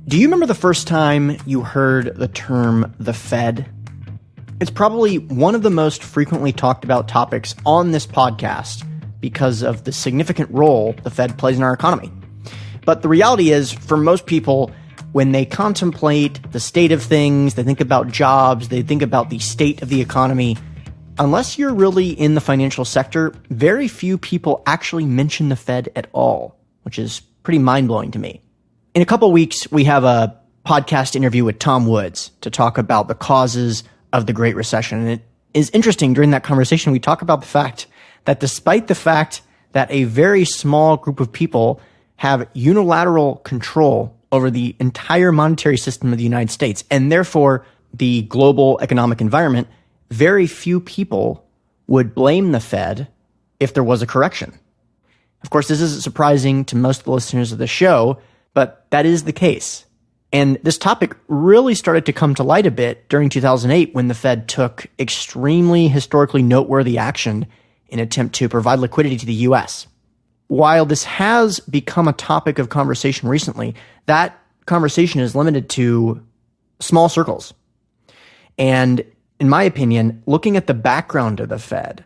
Do you remember the first time you heard the term the Fed? It's probably one of the most frequently talked about topics on this podcast because of the significant role the Fed plays in our economy. But the reality is, for most people, when they contemplate the state of things, they think about jobs, they think about the state of the economy, unless you're really in the financial sector, very few people actually mention the Fed at all, which is pretty mind-blowing to me. In a couple weeks, we have a podcast interview with Tom Woods to talk about the causes of the Great Recession. And it is interesting, during that conversation, we talk about the fact that despite the fact that a very small group of people have unilateral control over the entire monetary system of the United States, and therefore the global economic environment, very few people would blame the Fed if there was a correction. Of course, this isn't surprising to most of the listeners of the show, but that is the case. And this topic really started to come to light a bit during 2008 when the Fed took extremely historically noteworthy action in an attempt to provide liquidity to the U.S. While this has become a topic of conversation recently, that conversation is limited to small circles. And in my opinion, looking at the background of the Fed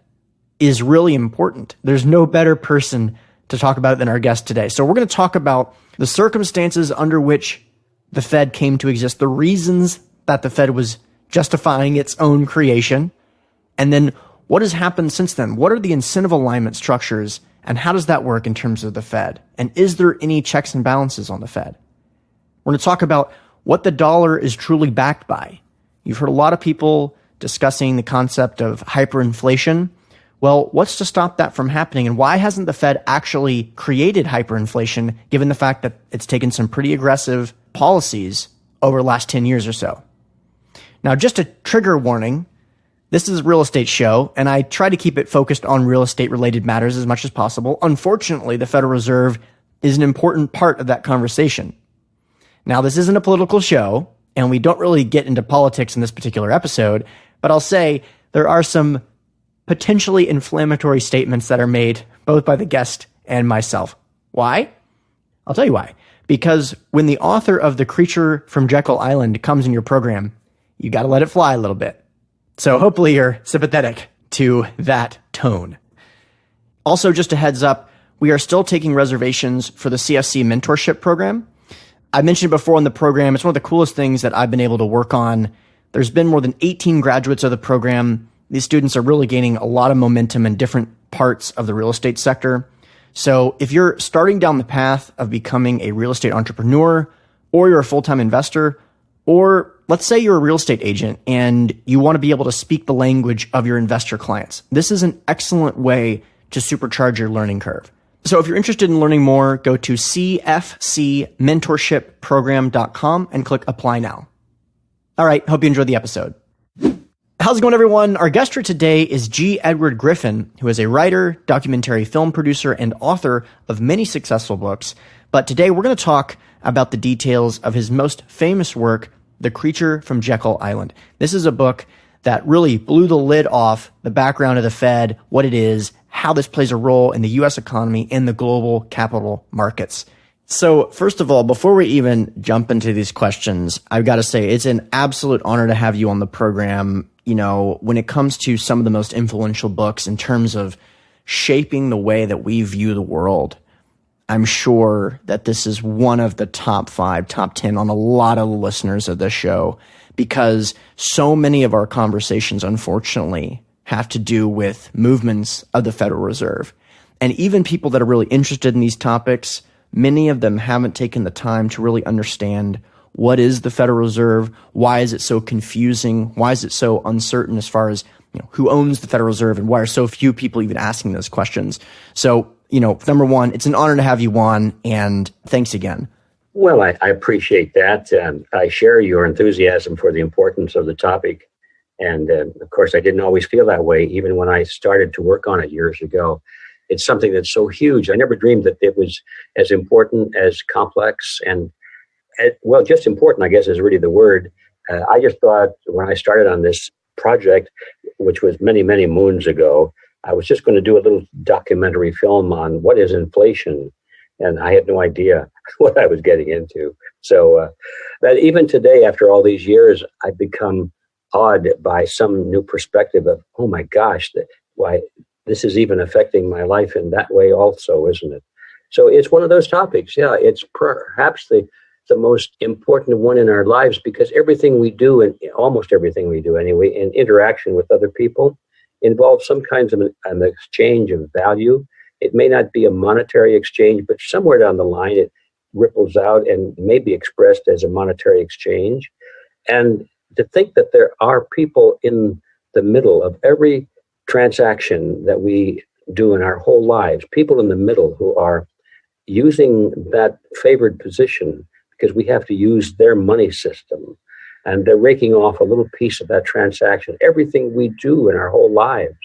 is really important. There's no better person to talk about it than our guest today. So we're going to talk about the circumstances under which the Fed came to exist, the reasons that the Fed was justifying its own creation, and then what has happened since then. What are the incentive alignment structures, and how does that work in terms of the Fed? And is there any checks and balances on the Fed? We're going to talk about what the dollar is truly backed by. You've heard a lot of people discussing the concept of hyperinflation. Well, what's to stop that from happening? And why hasn't the Fed actually created hyperinflation, given the fact that it's taken some pretty aggressive policies over the last 10 years or so? Now, just a trigger warning, this is a real estate show, and I try to keep it focused on real estate-related matters as much as possible. Unfortunately, the Federal Reserve is an important part of that conversation. Now, this isn't a political show, and we don't really get into politics in this particular episode, but I'll say there are some potentially inflammatory statements that are made both by the guest and myself. Why? I'll tell you why. Because when the author of The Creature from Jekyll Island comes in your program, you got to let it fly a little bit. So hopefully you're sympathetic to that tone. Also, just a heads up, we are still taking reservations for the CFC mentorship program. I mentioned it before on the program. It's one of the coolest things that I've been able to work on. There's been more than 18 graduates of the program. These students are really gaining a lot of momentum in different parts of the real estate sector. So if you're starting down the path of becoming a real estate entrepreneur, or you're a full-time investor, or let's say you're a real estate agent and you want to be able to speak the language of your investor clients, this is an excellent way to supercharge your learning curve. So if you're interested in learning more, go to cfcmentorshipprogram.com and click apply now. All right, hope you enjoyed the episode. How's it going, everyone? Our guest for today is G. Edward Griffin, who is a writer, documentary film producer, and author of many successful books. But today we're going to talk about the details of his most famous work, The Creature from Jekyll Island. This is a book that really blew the lid off the background of the Fed, what it is, how this plays a role in the U.S. economy and the global capital markets. So first of all, before we even jump into these questions, I've got to say it's an absolute honor to have you on the program. You know, when it comes to some of the most influential books in terms of shaping the way that we view the world, I'm sure that this is one of the top 5, top 10 on a lot of listeners of this show, because so many of our conversations, unfortunately, have to do with movements of the Federal Reserve. And even people that are really interested in these topics, many of them haven't taken the time to really understand what is the Federal Reserve, why is it so confusing, why is it so uncertain as far as who owns the Federal Reserve, and why are so few people even asking those questions. So, number one, it's an honor to have you on, and thanks again. Well, I appreciate that. I share your enthusiasm for the importance of the topic. And of course, I didn't always feel that way, even when I started to work on it years ago. It's something that's so huge. I never dreamed that it was as important, as complex, and well, just important, I guess, is really the word. I just thought when I started on this project, which was many, many moons ago, I was just going to do a little documentary film on what is inflation. And I had no idea what I was getting into. But even today, after all these years, I've become awed by some new perspective of, oh my gosh, why this is even affecting my life in that way also, isn't it? So it's one of those topics. Yeah, it's perhaps the most important one in our lives, because everything we do, and almost everything we do anyway, in interaction with other people involves some kinds of an exchange of value. It may not be a monetary exchange, but somewhere down the line, it ripples out and may be expressed as a monetary exchange. And to think that there are people in the middle of every transaction that we do in our whole lives, people in the middle who are using that favored position because we have to use their money system, and they're raking off a little piece of that transaction. Everything we do in our whole lives,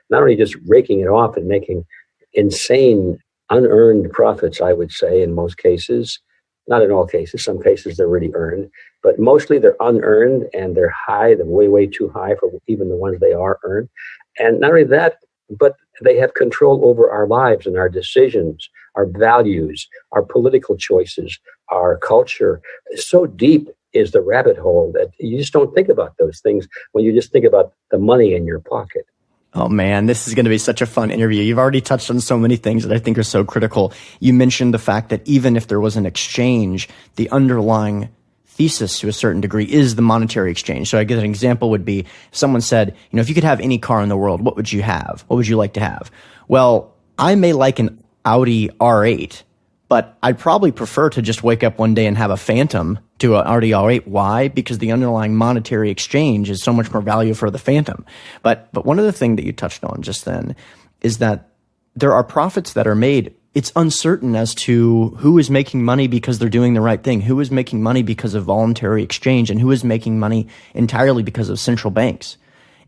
not only just raking it off and making insane unearned profits, I would say, in most cases, not in all cases, some cases they're really earned, but mostly they're unearned, and they're high, they're way, way too high for even the ones they are earned. And not only that, but they have control over our lives and our decisions, our values, our political choices, our culture. So deep is the rabbit hole that you just don't think about those things when you just think about the money in your pocket. Oh man, this is going to be such a fun interview. You've already touched on so many things that I think are so critical. You mentioned the fact that even if there was an exchange, the underlying thesis to a certain degree is the monetary exchange. So I guess an example would be if someone said, if you could have any car in the world, what would you have? What would you like to have? Well, I may like an Audi R8, but I'd probably prefer to just wake up one day and have a Phantom to an Audi R8. Why? Because the underlying monetary exchange is so much more value for the Phantom. But one of the things that you touched on just then is that there are profits that are made. It's uncertain as to who is making money because they're doing the right thing, who is making money because of voluntary exchange, and who is making money entirely because of central banks.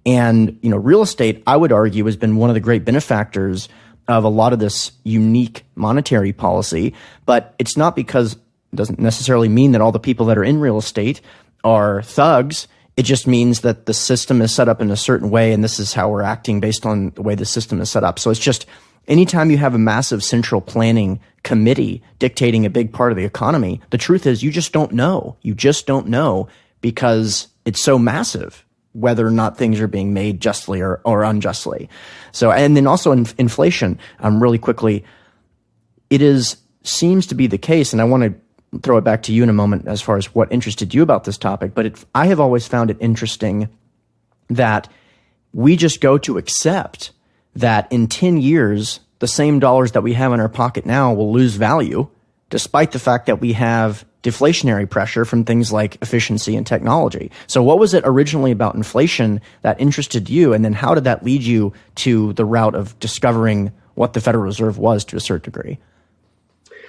And, real estate, I would argue, has been one of the great benefactors of a lot of this unique monetary policy. But it's not because it doesn't necessarily mean that all the people that are in real estate are thugs. It just means that the system is set up in a certain way, and this is how we're acting based on the way the system is set up. So it's just anytime you have a massive central planning committee dictating a big part of the economy, the truth is you just don't know. You just don't know because it's so massive whether or not things are being made justly or unjustly. So, and then also inflation, really quickly, seems to be the case, and I want to throw it back to you in a moment as far as what interested you about this topic, but I have always found it interesting that we just go to accept that in 10 years, the same dollars that we have in our pocket now will lose value, despite the fact that we have deflationary pressure from things like efficiency and technology. So what was it originally about inflation that interested you? And then how did that lead you to the route of discovering what the Federal Reserve was to a certain degree?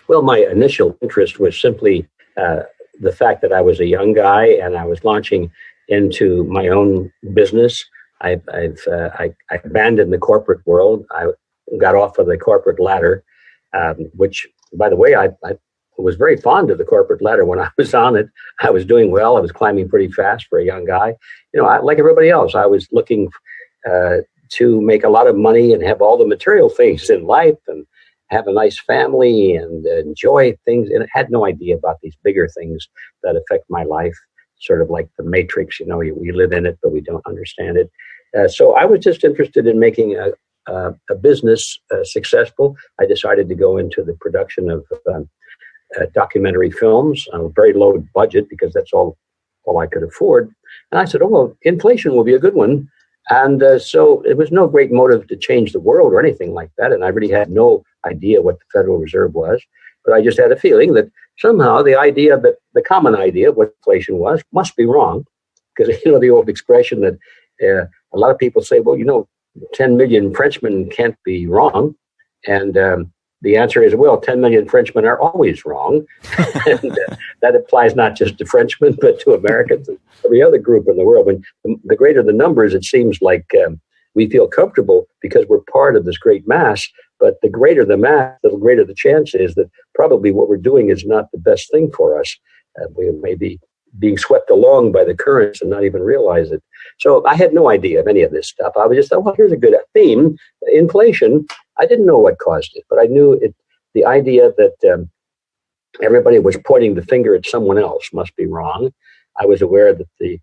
Well, my initial interest was simply the fact that I was a young guy and I was launching into my own business. I abandoned the corporate world. I got off of the corporate ladder, which, by the way, I was very fond of the corporate ladder when I was on it. I was doing well. I was climbing pretty fast for a young guy. Like everybody else, I was looking to make a lot of money and have all the material things in life and have a nice family and enjoy things. And I had no idea about these bigger things that affect my life, sort of like the Matrix. We live in it, but we don't understand it. So I was just interested in making a business successful. I decided to go into the production of documentary films on a very low budget because that's all I could afford. And I said, inflation will be a good one. And so it was no great motive to change the world or anything like that. And I really had no idea what the Federal Reserve was. But I just had a feeling that somehow the common idea of what inflation was must be wrong. Because, the old expression that a lot of people say, 10 million Frenchmen can't be wrong. And the answer is, 10 million Frenchmen are always wrong. And that applies not just to Frenchmen, but to Americans and every other group in the world. When the greater the numbers, it seems like we feel comfortable because we're part of this great mass. But the greater the mass, the greater the chance is that probably what we're doing is not the best thing for us. We may be being swept along by the currents and not even realize it. So I had no idea of any of this stuff. I was just thought, here's a good theme, inflation. I didn't know what caused it, but I knew it. The idea that everybody was pointing the finger at someone else. Must be wrong. I was aware that the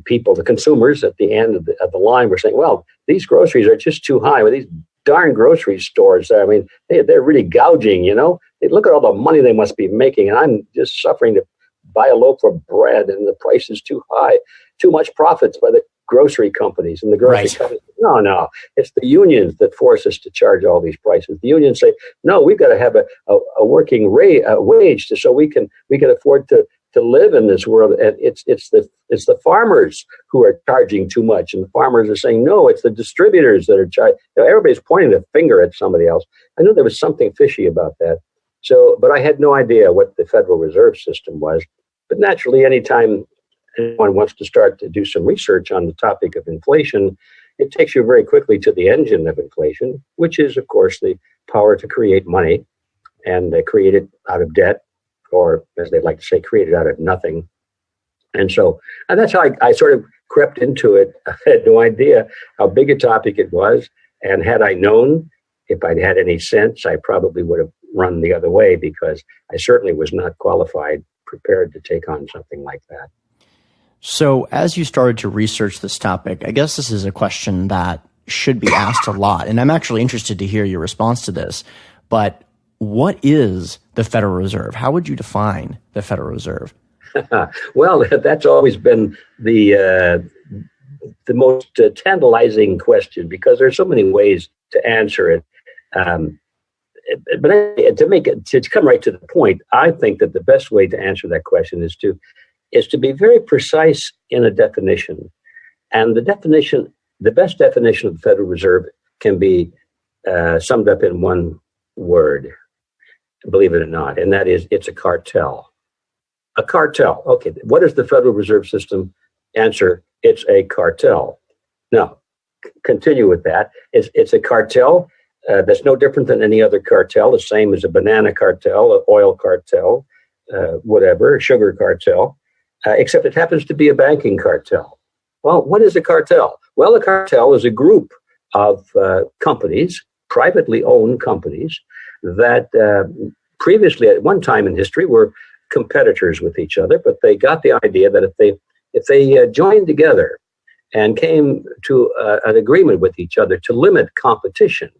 people, the consumers at the end of the line were saying, well, these groceries are just too high. Well, these darn grocery stores, I mean, they're really gouging, They look at all the money they must be making, and I'm just suffering to buy a loaf of bread, and the price is too high. Too much profits by the grocery companies and the grocery companies. No, it's the unions that force us to charge all these prices. The unions say, no, we've got to have a working wage so we can afford to live in this world. And it's the farmers who are charging too much, and the farmers are saying, no, it's the distributors that are charging. Everybody's pointing the finger at somebody else. I knew there was something fishy about that. But I had no idea what the Federal Reserve System was. But naturally, anytime anyone wants to start to do some research on the topic of inflation, it takes you very quickly to the engine of inflation, which is, of course, the power to create money and create it out of debt, or as they like to say, create it out of nothing. And that's how I sort of crept into it. I had no idea how big a topic it was. And had I known, if I'd had any sense, I probably would have run the other way, because I certainly was not prepared to take on something like that. So as you started to research this topic, I guess this is a question that should be asked a lot, and I'm actually interested to hear your response to this. But what is the Federal Reserve? How would you define the Federal Reserve? Well, that's always been the most tantalizing question, because there's so many ways to answer it. But to come right to the point, I think that the best way to answer that question is to be very precise in a definition. And the best definition of the Federal Reserve can be summed up in one word, believe it or not, and that is, it's a cartel. A cartel. Okay, what is the Federal Reserve System? Answer, it's a cartel. Now, continue with that. It's a cartel that's no different than any other cartel, the same as a banana cartel, an oil cartel, whatever, a sugar cartel, except it happens to be a banking cartel. Well, what is a cartel? Well, a cartel is a group of companies, privately owned companies, that previously, at one time in history, were competitors with each other, but they got the idea that if they joined together and came to an agreement with each other to limit competition,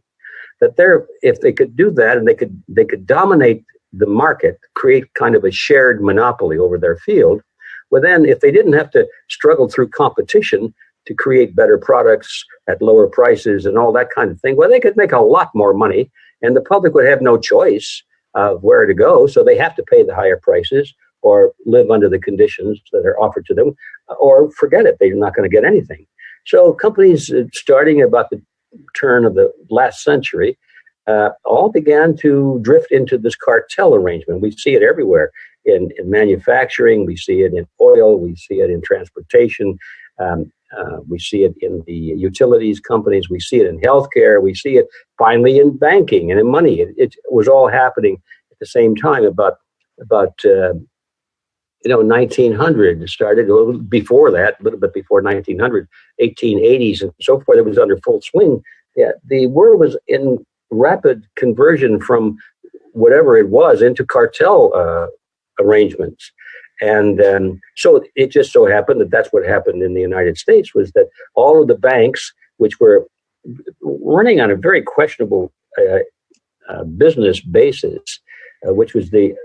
that if they could do that, and they could dominate the market, create kind of a shared monopoly over their field, well then, if they didn't have to struggle through competition to create better products at lower prices and all that kind of thing, well, they could make a lot more money, and the public would have no choice of where to go, so they have to pay the higher prices or live under the conditions that are offered to them, or forget it, they're not going to get anything. So companies starting about the turn of the last century all began to drift into this cartel arrangement. We see it everywhere in manufacturing, we see it in oil, we see it in transportation, we see it in the utilities companies, we see it in healthcare, we see it finally in banking and in money. It was all happening at the same time. About 1900 started, a little before that, a little bit before 1900, 1880s and so forth. It was under full swing. Yeah, the world was in rapid conversion from whatever it was into cartel arrangements. And so it just so happened that that's what happened in the United States, was that all of the banks, which were running on a very questionable business basis, which was the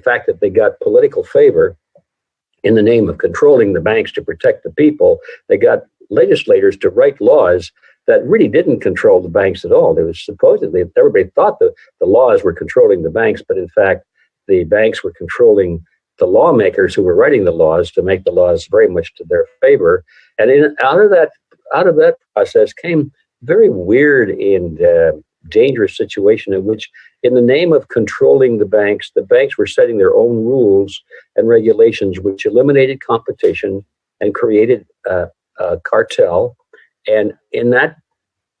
fact that they got political favor in the name of controlling the banks to protect the people. They got legislators to write laws that really didn't control the banks at all. There was supposedly, everybody thought the laws were controlling the banks, but in fact, the banks were controlling the lawmakers who were writing the laws to make the laws very much to their favor. And out of that process came very weird and dangerous situation in which, in the name of controlling the banks were setting their own rules and regulations, which eliminated competition and created a cartel. And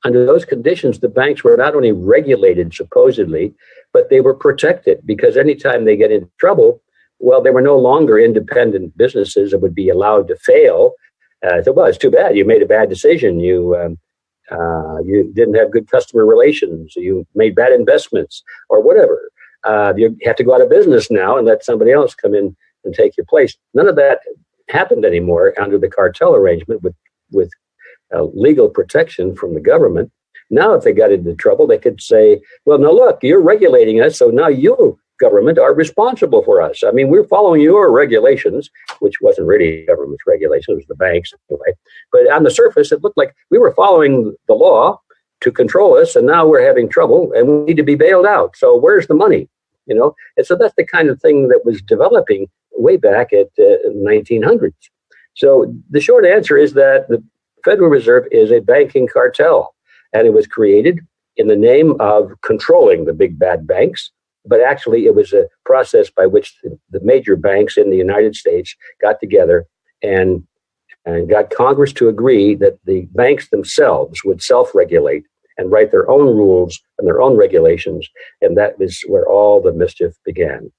under those conditions, the banks were not only regulated, supposedly, but they were protected, because anytime they get into trouble, well, they were no longer independent businesses that would be allowed to fail. So, well, it's too bad. You made a bad decision. You didn't have good customer relations. You made bad investments or whatever. You have to go out of business now and let somebody else come in and take your place. None of that happened anymore under the cartel arrangement with legal protection from the government. Now, if they got into trouble, they could say, well, no, look, you're regulating us, so now you, government, are responsible for us. I mean, we're following your regulations, which wasn't really government's regulation, it was the banks anyway. But on the surface, it looked like we were following the law to control us, and now we're having trouble, and we need to be bailed out. So where's the money? And so that's the kind of thing that was developing way back at 1900s. So the short answer is that the Federal Reserve is a banking cartel, and it was created in the name of controlling the big bad banks. But actually, it was a process by which the major banks in the United States got together and got Congress to agree that the banks themselves would self-regulate and write their own rules and their own regulations. And that is where all the mischief began.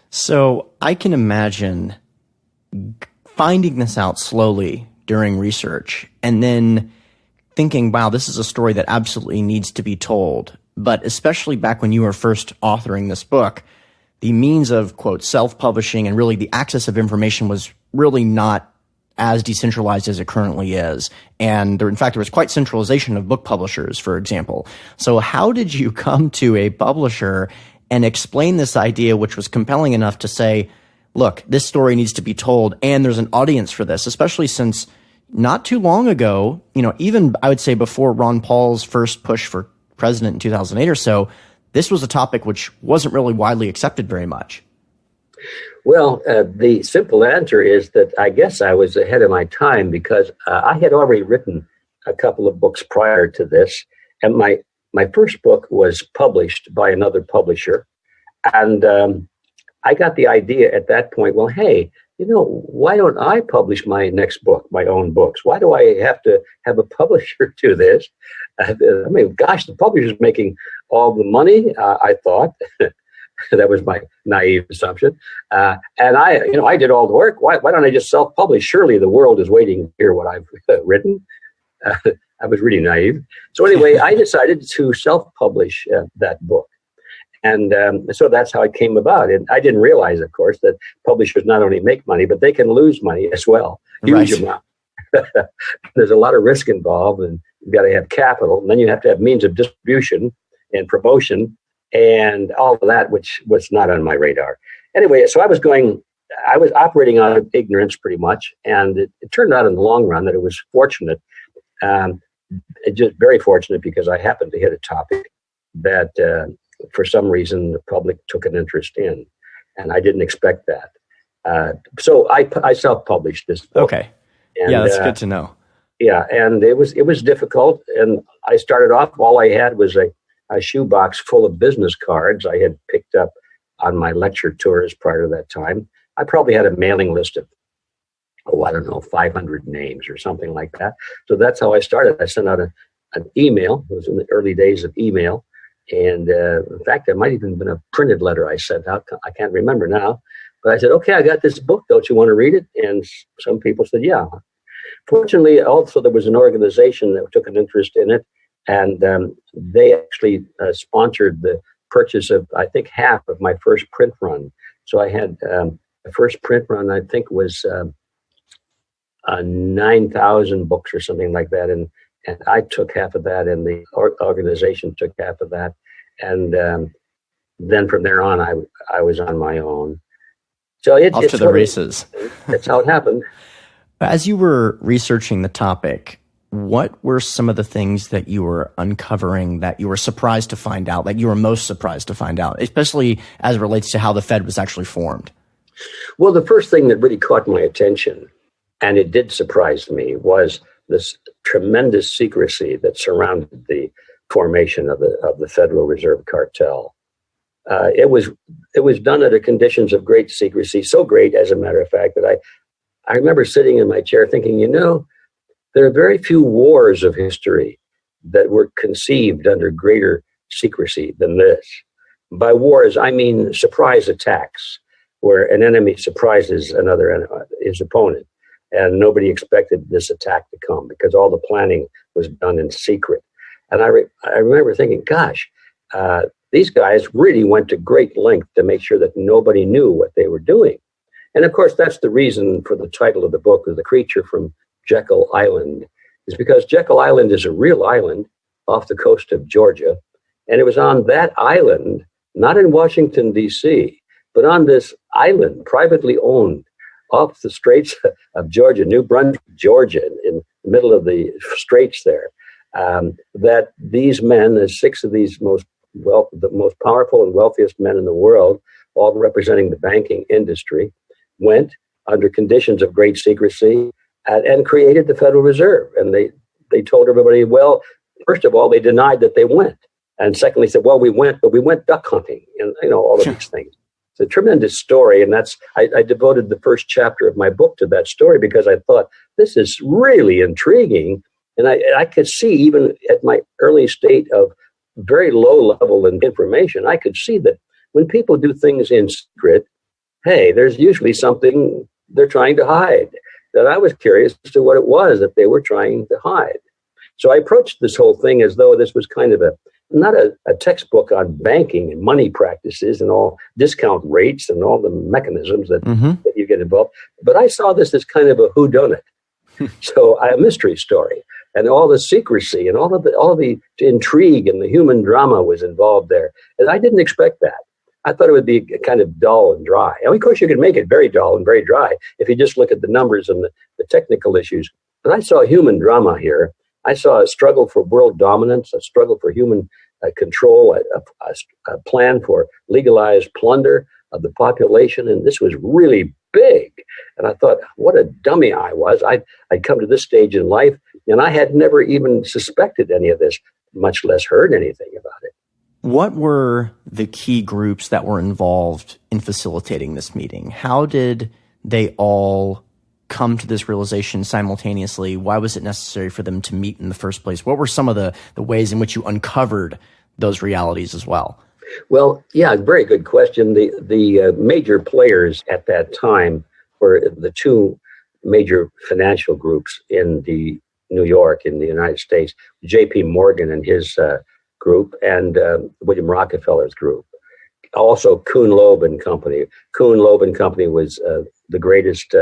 So I can imagine finding this out slowly during research and then thinking, wow, this is a story that absolutely needs to be told. But especially back when you were first authoring this book, the means of, quote, self-publishing and really the access of information was really not as decentralized as it currently is. And in fact, there was quite centralization of book publishers, for example. So how did you come to a publisher and explain this idea, which was compelling enough to say, look, this story needs to be told and there's an audience for this, especially since not too long ago, even I would say before Ron Paul's first push for president in 2008 or so, this was a topic which wasn't really widely accepted very much. Well, the simple answer is that I guess I was ahead of my time because I had already written a couple of books prior to this. And my first book was published by another publisher. And I got the idea at that point, well, hey, why don't I publish my next book, my own books? Why do I have to have a publisher do this? I mean, gosh, the publisher's making all the money, I thought. That was my naive assumption. And I did all the work. Why don't I just self-publish? Surely the world is waiting to hear what I've written. I was really naive. So anyway, I decided to self-publish that book. And so that's how it came about. And I didn't realize, of course, that publishers not only make money, but they can lose money as well. Huge amount. There's a lot of risk involved, and you've got to have capital. And then you have to have means of distribution and promotion and all of that, which was not on my radar. Anyway, so I was operating out of ignorance pretty much. And it turned out in the long run that it was fortunate, just very fortunate, because I happened to hit a topic that for some reason the public took an interest in. And I didn't expect that. So I self-published this book. Okay. And, that's good to know. Yeah, and it was difficult. And I started off, all I had was a shoebox full of business cards I had picked up on my lecture tours prior to that time. I probably had a mailing list of, 500 names or something like that. So that's how I started. I sent out an email. It was in the early days of email. And in fact, there might even been a printed letter I sent out. I can't remember now. But I said, okay, I got this book. Don't you want to read it? And some people said, yeah. Fortunately, also, there was an organization that took an interest in it. And they actually sponsored the purchase of, I think, half of my first print run. So I had the first print run, I think, was 9,000 books or something like that. And I took half of that, and the organization took half of that. And then from there on, I was on my own. So off to the races. That's how it happened. As you were researching the topic, what were some of the things that you were uncovering that you were surprised to find out, that you were most surprised to find out, especially as it relates to how the Fed was actually formed? Well, the first thing that really caught my attention, and it did surprise me, was this tremendous secrecy that surrounded the formation of the Federal Reserve cartel. It was done under conditions of great secrecy, so great, as a matter of fact, that I remember sitting in my chair thinking, there are very few wars of history that were conceived under greater secrecy than this. By wars, I mean surprise attacks, where an enemy surprises his opponent, and nobody expected this attack to come because all the planning was done in secret. And I remember thinking, gosh, these guys really went to great length to make sure that nobody knew what they were doing. And of course, that's the reason for the title of the book, The Creature from Jekyll Island, is because Jekyll Island is a real island off the coast of Georgia. And it was on that island, not in Washington, D.C., but on this island, privately owned, off the straits of Georgia, New Brunswick, Georgia, in the middle of the straits there, that these men, the six of these the most powerful and wealthiest men in the world, all representing the banking industry, went under conditions of great secrecy and created the Federal Reserve. And they told everybody, well, first of all, they denied that they went. And secondly, said, well, we went, but we went duck hunting and, all of these things. It's a tremendous story. And I devoted the first chapter of my book to that story because I thought this is really intriguing. And I could see, even at my early state of very low level in information, I could see that when people do things in secret, hey, there's usually something they're trying to hide. That I was curious as to what it was that they were trying to hide. So I approached this whole thing as though this was kind of not a textbook on banking and money practices and all discount rates and all the mechanisms that you get involved. But I saw this as kind of a whodunit. So a mystery story, and all the secrecy and all the intrigue and the human drama was involved there. And I didn't expect that. I thought it would be kind of dull and dry. And of course, you can make it very dull and very dry if you just look at the numbers and the technical issues. But I saw human drama here. I saw a struggle for world dominance, a struggle for human control, a plan for legalized plunder of the population. And this was really big. And I thought, what a dummy I was. I'd come to this stage in life, and I had never even suspected any of this, much less heard anything about it. What were the key groups that were involved in facilitating this meeting? How did they all come to this realization simultaneously? Why was it necessary for them to meet in the first place? What were some of the ways in which you uncovered those realities as well? Well, yeah, very good question. The major players at that time were the two major financial groups in New York, in the United States, J.P. Morgan and his group, and William Rockefeller's group. Also, Kuhn Loeb and Company. Kuhn Loeb and Company was the greatest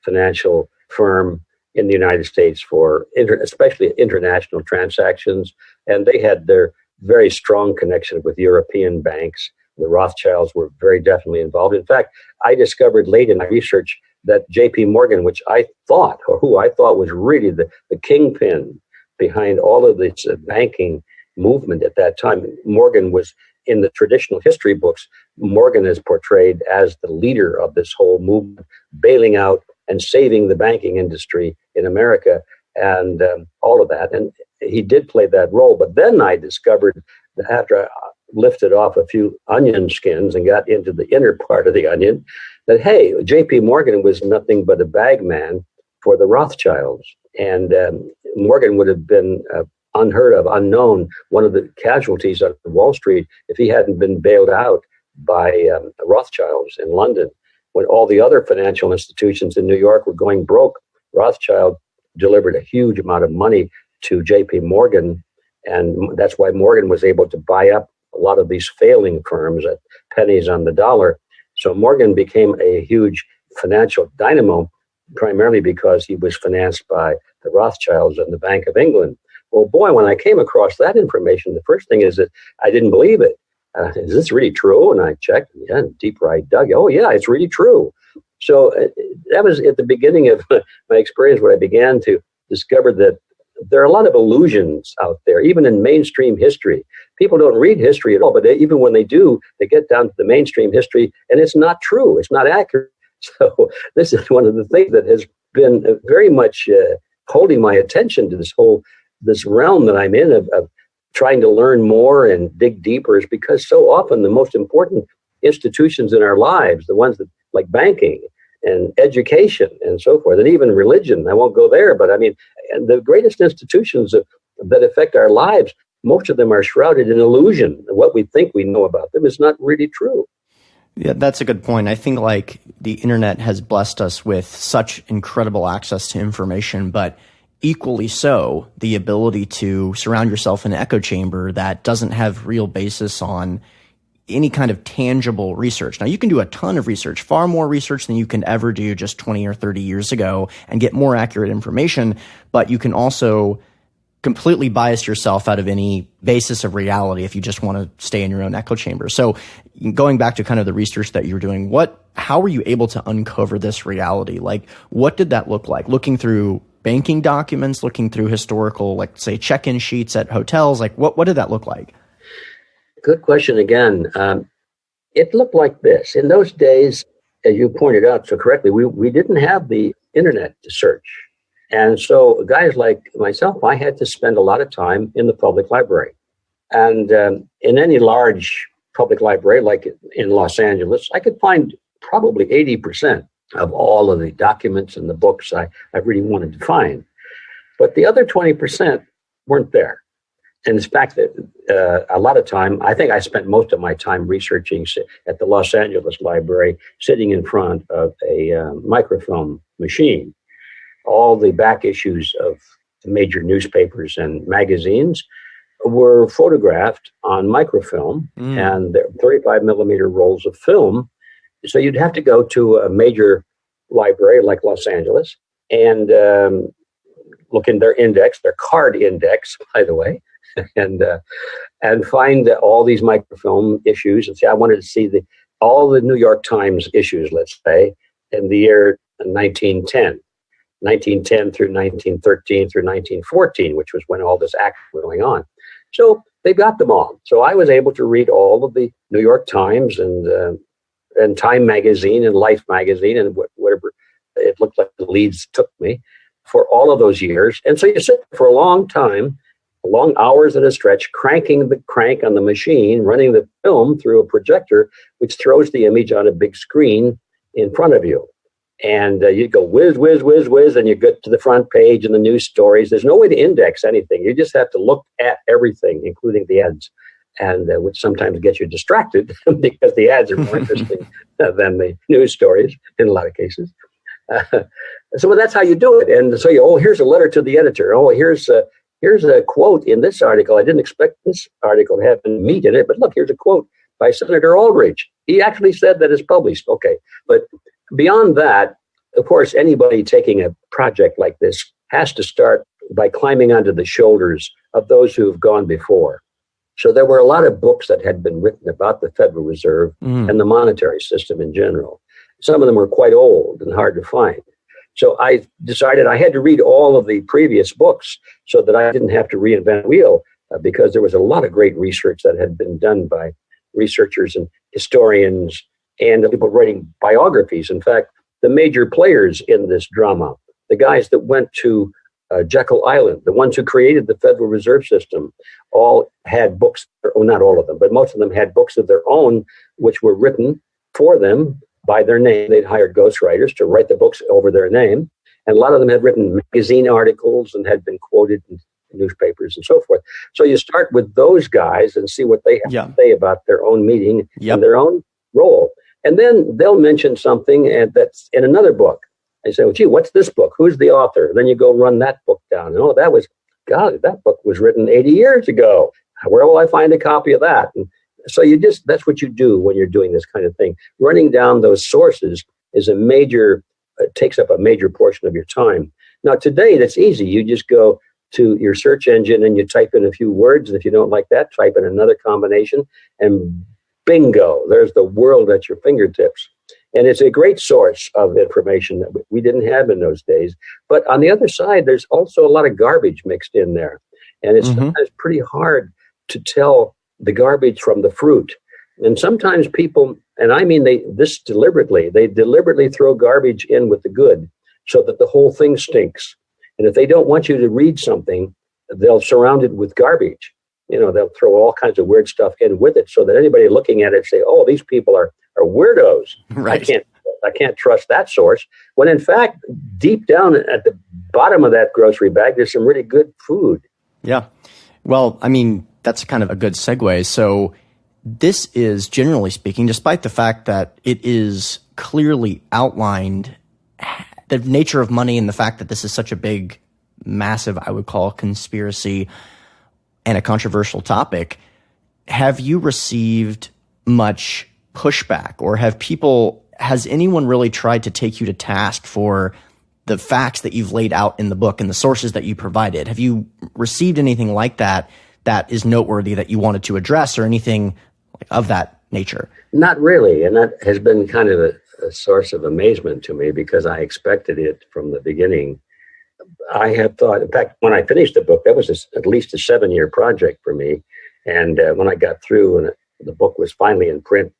financial firm in the United States for especially international transactions, and they had their very strong connection with European banks. The Rothschilds were very definitely involved. In fact, I discovered late in my research that J.P. Morgan, who I thought was really the kingpin behind all of this banking movement at that time. Morgan was, in the traditional history books, Morgan is portrayed as the leader of this whole movement, bailing out and saving the banking industry in America and all of that. And he did play that role. But then I discovered that after I lifted off a few onion skins and got into the inner part of the onion, that, hey, J.P. Morgan was nothing but a bagman for the Rothschilds. And Morgan would have been unheard of, unknown, one of the casualties of Wall Street if he hadn't been bailed out by the Rothschilds in London. When all the other financial institutions in New York were going broke, Rothschild delivered a huge amount of money to J.P. Morgan, and that's why Morgan was able to buy up a lot of these failing firms at pennies on the dollar. So Morgan became a huge financial dynamo, primarily because he was financed by the Rothschilds and the Bank of England. Well, boy, when I came across that information, the first thing is that I didn't believe it. Is this really true? And I checked, yeah, deeper I dug. Oh, yeah, it's really true. So that was at the beginning of my experience when I began to discover that there are a lot of illusions out there, even in mainstream history. People don't read history at all, but even when they do, they get down to the mainstream history, and it's not true. It's not accurate. So this is one of the things that has been very much holding my attention to this realm that I'm in of trying to learn more and dig deeper, is because so often the most important institutions in our lives, the ones that like banking and education and so forth, and even religion, I won't go there, but I mean, and the greatest institutions that affect our lives, most of them are shrouded in illusion. What we think we know about them is not really true. Yeah, that's a good point. I think like the internet has blessed us with such incredible access to information, but equally so, the ability to surround yourself in an echo chamber that doesn't have real basis on any kind of tangible research. Now, you can do a ton of research, far more research than you can ever do just 20 or 30 years ago, and get more accurate information, but you can also completely bias yourself out of any basis of reality if you just want to stay in your own echo chamber. So going back to kind of the research that you were doing, how were you able to uncover this reality? Like, what did that look like? Looking through banking documents, looking through historical, like, say, check-in sheets at hotels, like what did that look like? Good question again. It looked like this. In those days, as you pointed out so correctly, we didn't have the internet to search. And so guys like myself, I had to spend a lot of time in the public library. And in any large public library, like in Los Angeles, I could find probably 80% of all of the documents and the books I really wanted to find. But the other 20% weren't there. And in fact, a lot of time, I think I spent most of my time researching at the Los Angeles Library, sitting in front of a microfilm machine. All the back issues of the major newspapers and magazines were photographed on microfilm and 35 millimeter rolls of film. So you'd have to go to a major library like Los Angeles and look in their index, their card index, by the way, and find all these microfilm issues and say, I wanted to see all the New York Times issues, let's say, in the year 1910 through 1913 through 1914, which was when all this act was going on. So they got them all. So I was able to read all of the New York Times and Time Magazine and Life Magazine and whatever it looked like the leads took me for all of those years. And so you sit for a long time, long hours at a stretch, cranking the crank on the machine, running the film through a projector, which throws the image on a big screen in front of you. And you go whiz, whiz, whiz, whiz, and you get to the front page and the news stories. There's no way to index anything. You just have to look at everything, including the ads, and which sometimes gets you distracted because the ads are more interesting than the news stories in a lot of cases. So that's how you do it. And so here's a letter to the editor. Here's a quote in this article. I didn't expect this article to have meat in it, but look, here's a quote by Senator Aldrich. He actually said that it's published. Okay, but beyond that, of course, anybody taking a project like this has to start by climbing onto the shoulders of those who have gone before. So there were a lot of books that had been written about the Federal Reserve and the monetary system in general. Some of them were quite old and hard to find. So I decided I had to read all of the previous books so that I didn't have to reinvent the wheel, because there was a lot of great research that had been done by researchers and historians and people writing biographies. In fact, the major players in this drama, the guys that went to Jekyll Island, the ones who created the Federal Reserve System, all had books, not all of them, but most of them had books of their own, which were written for them by their name. They'd hired ghostwriters to write the books over their name. And a lot of them had written magazine articles and had been quoted in newspapers and so forth. So you start with those guys and see what they have to say about their own meeting and their own role. And then they'll mention something that's in another book. They say, well, gee, what's this book? Who's the author? Then you go run that book down. And that book was written 80 years ago. Where will I find a copy of that? And so that's what you do when you're doing this kind of thing. Running down those sources takes up a major portion of your time. Now, today, that's easy. You just go to your search engine and you type in a few words. And if you don't like that, type in another combination and bingo, there's the world at your fingertips. And it's a great source of information that we didn't have in those days. But on the other side, there's also a lot of garbage mixed in there. And it's sometimes pretty hard to tell the garbage from the fruit. And sometimes people, and I mean they deliberately throw garbage in with the good so that the whole thing stinks. And if they don't want you to read something, they'll surround it with garbage. They'll throw all kinds of weird stuff in with it so that anybody looking at it say, oh, these people are weirdos. Right. I can't trust that source. When in fact, deep down at the bottom of that grocery bag, there's some really good food. Yeah. Well, I mean, that's kind of a good segue. So this is, generally speaking, despite the fact that it is clearly outlined, the nature of money and the fact that this is such a big, massive, I would call, conspiracy and a controversial topic, have you received much pushback, or has anyone really tried to take you to task for the facts that you've laid out in the book and the sources that you provided? Have you received anything like that is noteworthy that you wanted to address, or anything of that nature? Not really. And that has been kind of a source of amazement to me, because I expected it from the beginning. I had thought, in fact, when I finished the book, that was at least a 7-year project for me. And when I got through and the book was finally in print,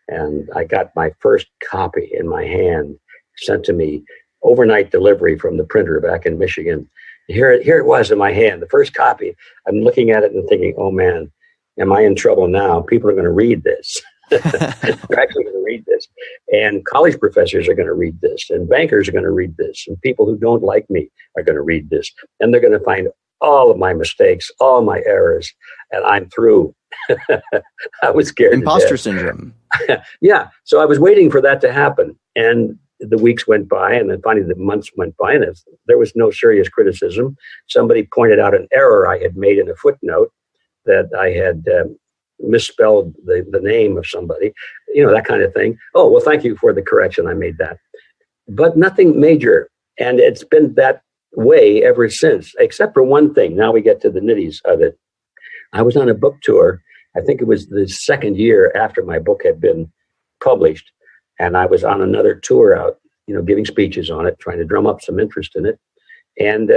and I got my first copy in my hand, sent to me, overnight delivery from the printer back in Michigan. Here it was in my hand, the first copy. I'm looking at it and thinking, oh man, am I in trouble now? People are going to read this. They're actually going to read this. And college professors are going to read this, and bankers are going to read this, and people who don't like me are going to read this. And they're going to find all of my mistakes, all my errors, and I'm through. I was scared. Imposter syndrome. Yeah. So I was waiting for that to happen. And the weeks went by, and then finally the months went by, and there was no serious criticism. Somebody pointed out an error I had made in a footnote, that I had misspelled the name of somebody, that kind of thing. Oh, well, thank you for the correction. I made that. But nothing major. And it's been that way ever since, except for one thing. Now we get to the nitties of it. I was on a book tour. I think it was the second year after my book had been published. And I was on another tour out, giving speeches on it, trying to drum up some interest in it. And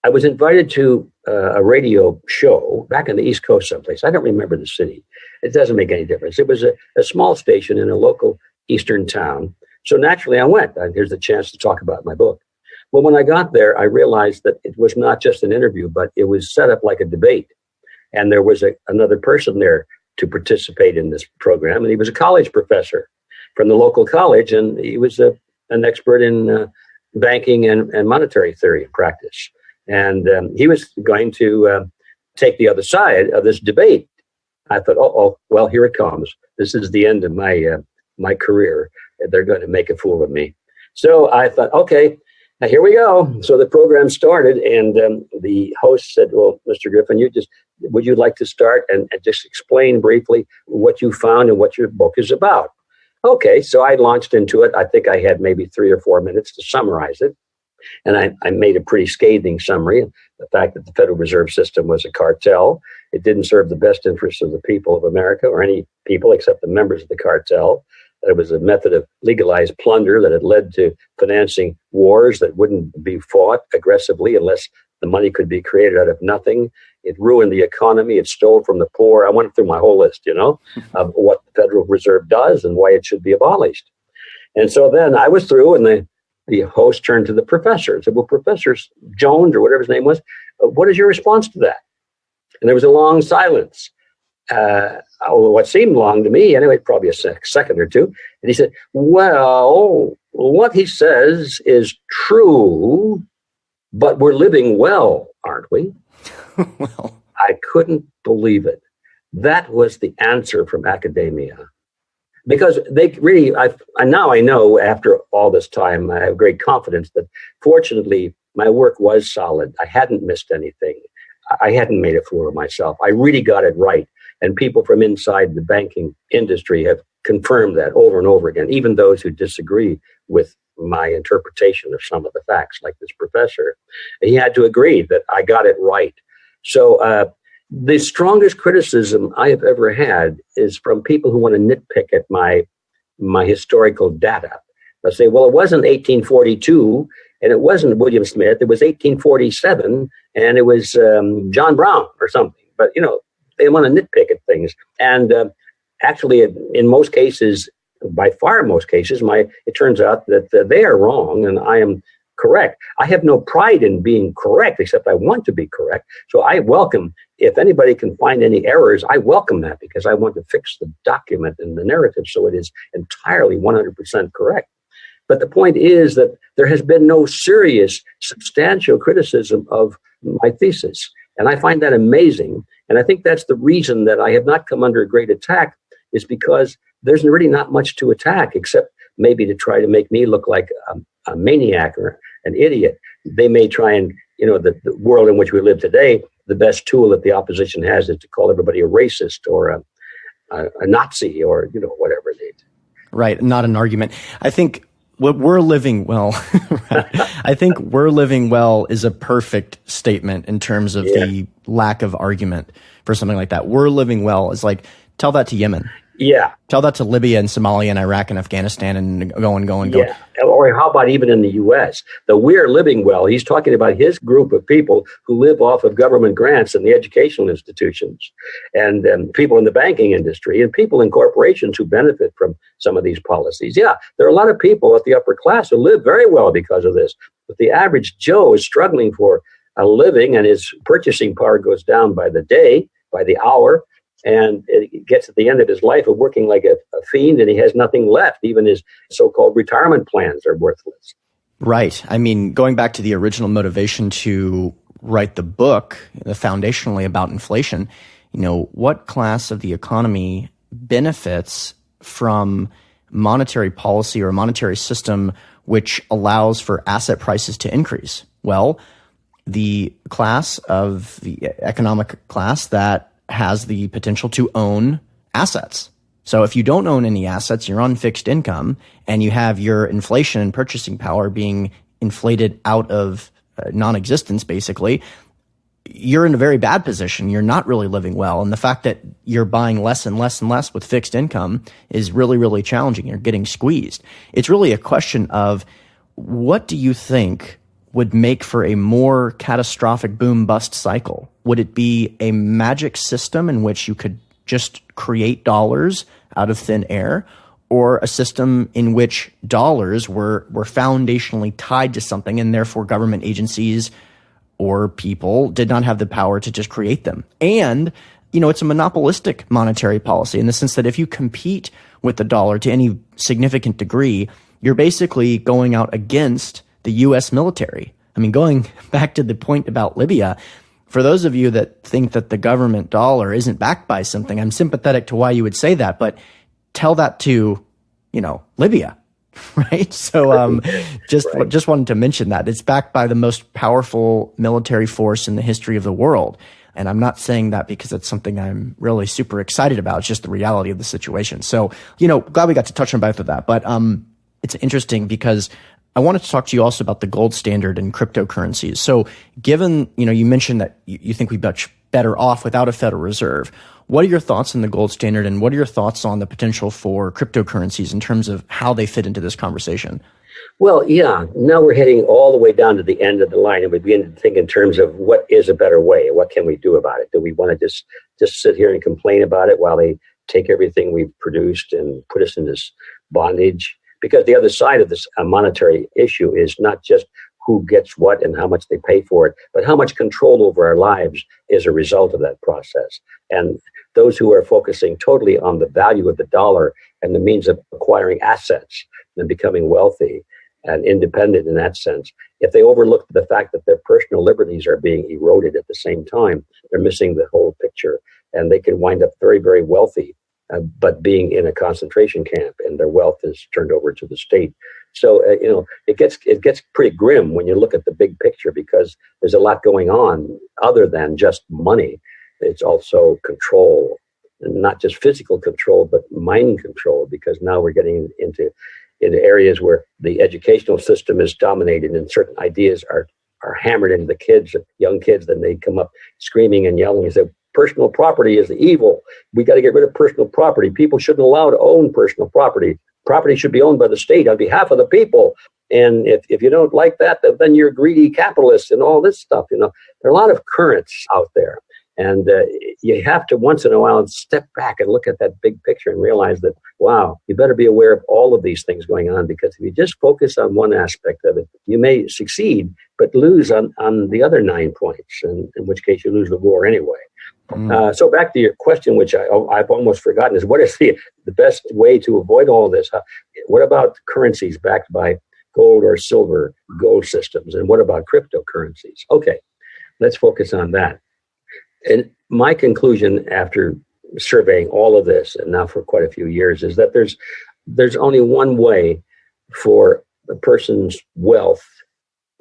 I was invited to a radio show back on the East Coast someplace. I don't remember the city. It doesn't make any difference. It was a small station in a local eastern town. So naturally I went. Here's the chance to talk about my book. Well, when I got there, I realized that it was not just an interview, but it was set up like a debate. And there was another person there to participate in this program. And he was a college professor from the local college. And he was an expert in banking and monetary theory and practice. And he was going to take the other side of this debate. I thought, well, here it comes. This is the end of my career. They're going to make a fool of me. So I thought, okay, now here we go. So the program started, and the host said, well, Mr. Griffin, would you like to start and just explain briefly what you found and what your book is about? Okay, so I launched into it. I think I had maybe 3 or 4 minutes to summarize it. And I made a pretty scathing summary. The fact that the Federal Reserve System was a cartel. It didn't serve the best interests of the people of America, or any people except the members of the cartel. That it was a method of legalized plunder that had led to financing wars that wouldn't be fought aggressively unless the money could be created out of nothing. It ruined the economy. It stole from the poor. I went through my whole list, of what the Federal Reserve does and why it should be abolished. And so then I was through, and the host turned to the professor and said, well, Professor Jones, or whatever his name was, what is your response to that? And there was a long silence. What seemed long to me, anyway, probably a second or two. And he said, well, what he says is true, but we're living well, aren't we? Well, I couldn't believe it. That was the answer from academia. Because they really, now I know after all this time, I have great confidence that fortunately my work was solid. I hadn't missed anything. I hadn't made a fool of myself. I really got it right. And people from inside the banking industry have confirmed that over and over again, even those who disagree with my interpretation of some of the facts, like this professor. He had to agree that I got it right. So the strongest criticism I have ever had is from people who want to nitpick at my historical data. They'll say, well, it wasn't 1842, and it wasn't William Smith. It was 1847, and it was John Brown or something. But, they want to nitpick at things. And actually, in most cases, by far most cases, it turns out that they are wrong and I am correct. I have no pride in being correct, except I want to be correct. So I welcome, if anybody can find any errors, I welcome that, because I want to fix the document and the narrative so it is entirely 100% correct. But the point is that there has been no serious, substantial criticism of my thesis. And I find that amazing. And I think that's the reason that I have not come under a great attack, is because there's really not much to attack, except maybe to try to make me look like a maniac or an idiot. They may try and, the world in which we live today, the best tool that the opposition has is to call everybody a racist or a Nazi or, whatever it is. Right. Not an argument. I think what we're living well, I think we're living well is a perfect statement in terms of the lack of argument for something like that. We're living well is like, tell that to Yemen. Yeah. Tell that to Libya and Somalia and Iraq and Afghanistan and go. Yeah. Or how about even in the U.S.? The we're living well, he's talking about his group of people who live off of government grants in the educational institutions and people in the banking industry and people in corporations who benefit from some of these policies. Yeah, there are a lot of people at the upper class who live very well because of this. But the average Joe is struggling for a living and his purchasing power goes down by the day, by the hour. And it gets at the end of his life of working like a fiend and he has nothing left. Even his so-called retirement plans are worthless. Right. I mean, going back to the original motivation to write the book, foundationally about inflation, what class of the economy benefits from monetary policy or a monetary system which allows for asset prices to increase? Well, the class of the economic class that has the potential to own assets. So if you don't own any assets, you're on fixed income, and you have your inflation and purchasing power being inflated out of non-existence, basically, you're in a very bad position. You're not really living well. And the fact that you're buying less and less and less with fixed income is really, really challenging. You're getting squeezed. It's really a question of what do you think would make for a more catastrophic boom-bust cycle? Would it be a magic system in which you could just create dollars out of thin air, or a system in which dollars were foundationally tied to something and therefore government agencies or people did not have the power to just create them? And, it's a monopolistic monetary policy in the sense that if you compete with the dollar to any significant degree, you're basically going out against the U.S. military. I mean, going back to the point about Libya, for those of you that think that the government dollar isn't backed by something, I'm sympathetic to why you would say that, but tell that to, Libya, right? So just wanted to mention that. It's backed by the most powerful military force in the history of the world. And I'm not saying that because it's something I'm really super excited about. It's just the reality of the situation. So, glad we got to touch on both of that. But it's interesting because I wanted to talk to you also about the gold standard and cryptocurrencies. So given, you mentioned that you think we'd be much better off without a Federal Reserve. What are your thoughts on the gold standard and what are your thoughts on the potential for cryptocurrencies in terms of how they fit into this conversation? Well, yeah, now we're heading all the way down to the end of the line and we begin to think in terms of what is a better way? What can we do about it? Do we want to just sit here and complain about it while they take everything we've produced and put us in this bondage? Because the other side of this monetary issue is not just who gets what and how much they pay for it, but how much control over our lives is a result of that process. And those who are focusing totally on the value of the dollar and the means of acquiring assets and becoming wealthy and independent in that sense, if they overlook the fact that their personal liberties are being eroded at the same time, they're missing the whole picture. And they can wind up very, very wealthy, but being in a concentration camp and their wealth is turned over to the state. So, it gets pretty grim when you look at the big picture because there's a lot going on other than just money. It's also control, and not just physical control, but mind control, because now we're getting into areas where the educational system is dominated and certain ideas are hammered into the kids, young kids, then they come up screaming and yelling and say, personal property is evil. We got to get rid of personal property. People shouldn't allow to own personal property. Property should be owned by the state on behalf of the people. And if you don't like that, then you're greedy capitalists and all this stuff. There are a lot of currents out there. And you have to once in a while step back and look at that big picture and realize that, wow, you better be aware of all of these things going on, because if you just focus on one aspect of it, you may succeed, but lose on the other 9 points, and in which case you lose the war anyway. So back to your question, which I've almost forgotten, is what is the best way to avoid all this? What about currencies backed by gold or silver, gold systems? And what about cryptocurrencies? Okay, let's focus on that. And my conclusion after surveying all of this, and now for quite a few years, is that there's only one way for a person's wealth.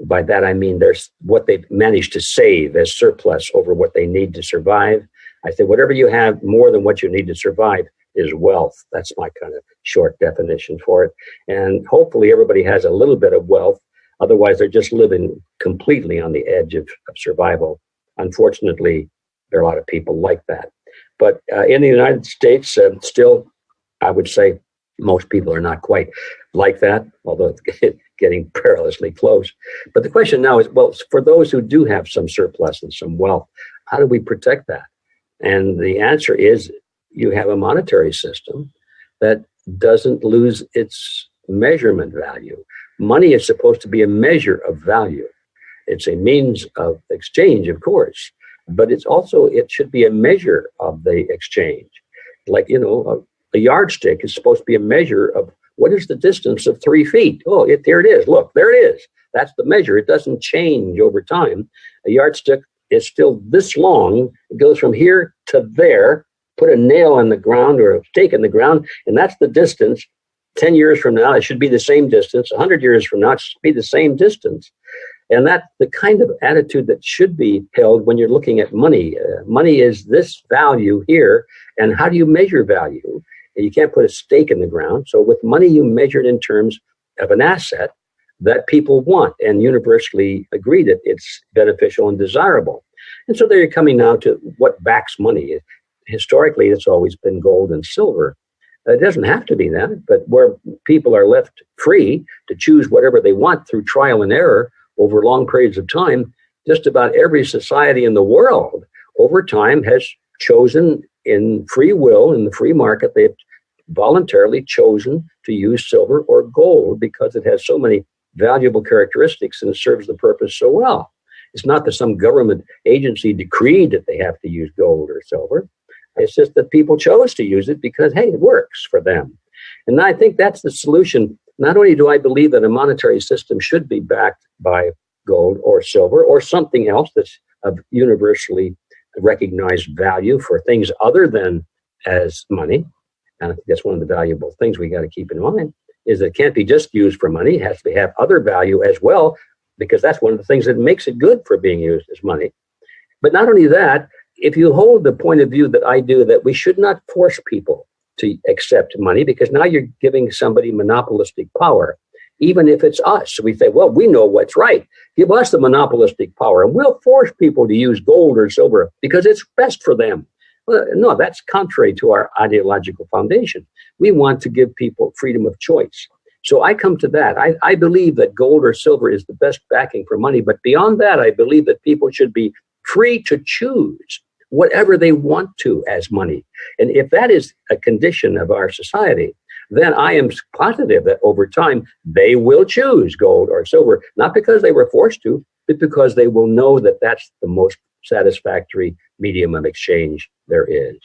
By that I mean there's what they've managed to save as surplus over what they need to survive. I say whatever you have more than what you need to survive, is wealth. That's my kind of short definition for it. And hopefully everybody has a little bit of wealth. Otherwise, they're just living completely on the edge of survival. Unfortunately, there are a lot of people like that. But in the United States, still, I would say most people are not quite like that, although it's getting perilously close. But the question now is, well, for those who do have some surplus and some wealth, how do we protect that? And the answer is you have a monetary system that doesn't lose its measurement value. Money is supposed to be a measure of value. It's a means of exchange, of course, but it should be a measure of the exchange. Like, a yardstick is supposed to be a measure of what is the distance of 3 feet. Oh, there it is. Look, there it is. That's the measure. It doesn't change over time. A yardstick is still this long. It goes from here to there. Put a nail in the ground or a stake in the ground, and that's the distance. 10 years from now, it should be the same distance. 100 years from now, it should be the same distance. And that's the kind of attitude that should be held when you're looking at money. Money is this value here, and how do you measure value? You can't put a stake in the ground. So with money, you measure it in terms of an asset that people want and universally agree that it's beneficial and desirable. And so there you're coming now to what backs money. Historically, it's always been gold and silver. It doesn't have to be that, but where people are left free to choose whatever they want through trial and error over long periods of time, just about every society in the world over time has chosen in free will, in the free market, they've voluntarily chosen to use silver or gold because it has so many valuable characteristics and it serves the purpose so well. It's not that some government agency decreed that they have to use gold or silver. It's just that people chose to use it because, hey, it works for them. And I think that's the solution. Not only do I believe that a monetary system should be backed by gold or silver or something else that's of universally recognized value for things other than as money. And I think that's one of the valuable things we got to keep in mind is that it can't be just used for money. It has to have other value as well, because that's one of the things that makes it good for being used as money. But not only that, if you hold the point of view that I do, that we should not force people to accept money, because now you're giving somebody monopolistic power, even if it's us. So we say, well, we know what's right. Give us the monopolistic power, and we'll force people to use gold or silver because it's best for them. Well, no, that's contrary to our ideological foundation. We want to give people freedom of choice. So I come to that. I believe that gold or silver is the best backing for money. But beyond that, I believe that people should be free to choose whatever they want to as money. And if that is a condition of our society, then I am positive that over time, they will choose gold or silver, not because they were forced to, but because they will know that that's the most satisfactory medium of exchange there is.